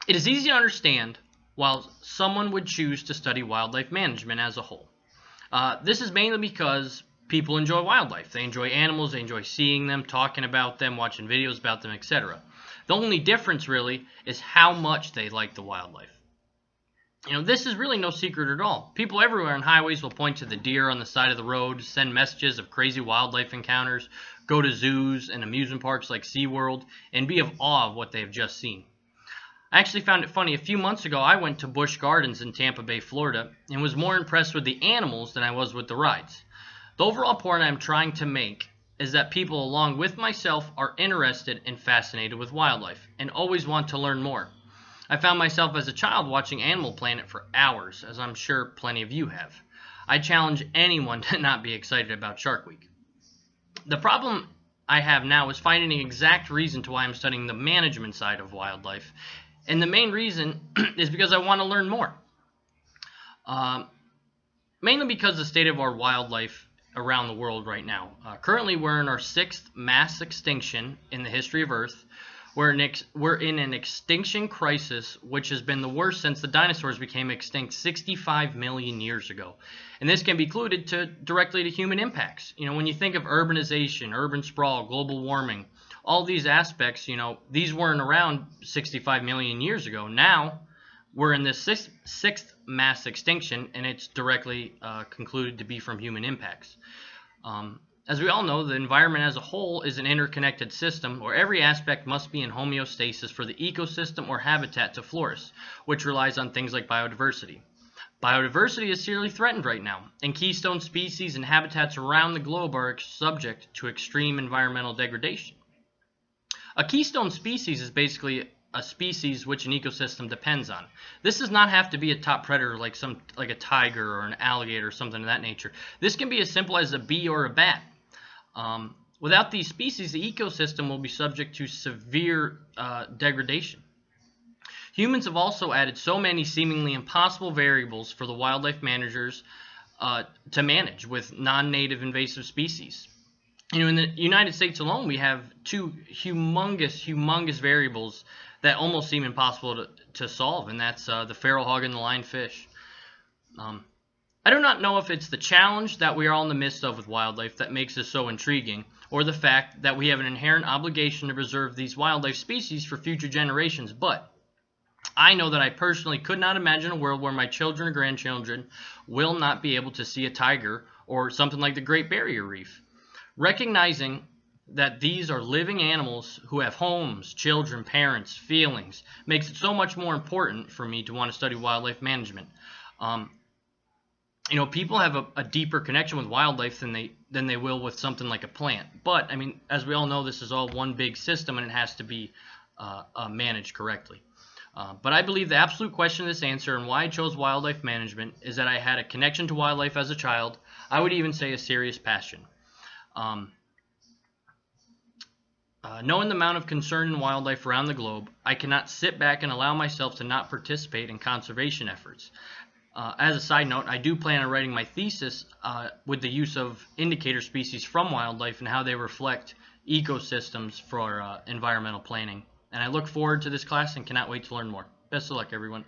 It is easy to understand why someone would choose to study wildlife management as a whole. This is mainly because people enjoy wildlife. They enjoy animals, they enjoy seeing them, talking about them, watching videos about them, etc. The only difference really is how much they like the wildlife. This is really no secret at all. People everywhere on highways will point to the deer on the side of the road, send messages of crazy wildlife encounters, go to zoos and amusement parks like SeaWorld, and be of awe of what they have just seen. I actually found it funny. A few months ago, I went to Busch Gardens in Tampa Bay, Florida, and was more impressed with the animals than I was with the rides. The overall point I'm trying to make is that people, along with myself, are interested and fascinated with wildlife and always want to learn more. I found myself as a child watching Animal Planet for hours, as I'm sure plenty of you have. I challenge anyone to not be excited about Shark Week. The problem I have now is finding an exact reason to why I'm studying the management side of wildlife. And the main reason is because I want to learn more. Um, Mainly because the state of our wildlife around the world right now. Currently, we're in our sixth mass extinction in the history of Earth. We're in an extinction crisis, which has been the worst since the dinosaurs became extinct 65 million years ago. And this can be included directly to human impacts. When you think of urbanization, urban sprawl, global warming, all these aspects, these weren't around 65 million years ago. Now, we're in this sixth mass extinction, and it's directly concluded to be from human impacts. As we all know, the environment as a whole is an interconnected system where every aspect must be in homeostasis for the ecosystem or habitat to flourish, which relies on things like biodiversity. Biodiversity is seriously threatened right now, and keystone species and habitats around the globe are subject to extreme environmental degradation. A keystone species is basically a species which an ecosystem depends on. This does not have to be a top predator like a tiger or an alligator or something of that nature. This can be as simple as a bee or a bat. Without these species, the ecosystem will be subject to severe degradation. Humans have also added so many seemingly impossible variables for the wildlife managers to manage with non-native invasive species. In the United States alone, we have two humongous variables that almost seem impossible to solve, and that's the feral hog and the lionfish. I do not know if it's the challenge that we are all in the midst of with wildlife that makes this so intriguing, or the fact that we have an inherent obligation to preserve these wildlife species for future generations, but I know that I personally could not imagine a world where my children or grandchildren will not be able to see a tiger or something like the Great Barrier Reef. Recognizing that these are living animals who have homes, children, parents, feelings, makes it so much more important for me to want to study wildlife management. People have a deeper connection with wildlife than they will with something like a plant. But as we all know, this is all one big system, and it has to be managed correctly. But I believe the absolute question of this answer and why I chose wildlife management is that I had a connection to wildlife as a child. I would even say a serious passion. Knowing the amount of concern in wildlife around the globe, I cannot sit back and allow myself to not participate in conservation efforts. As a side note, I do plan on writing my thesis with the use of indicator species from wildlife and how they reflect ecosystems for environmental planning. And I look forward to this class and cannot wait to learn more. Best of luck, everyone.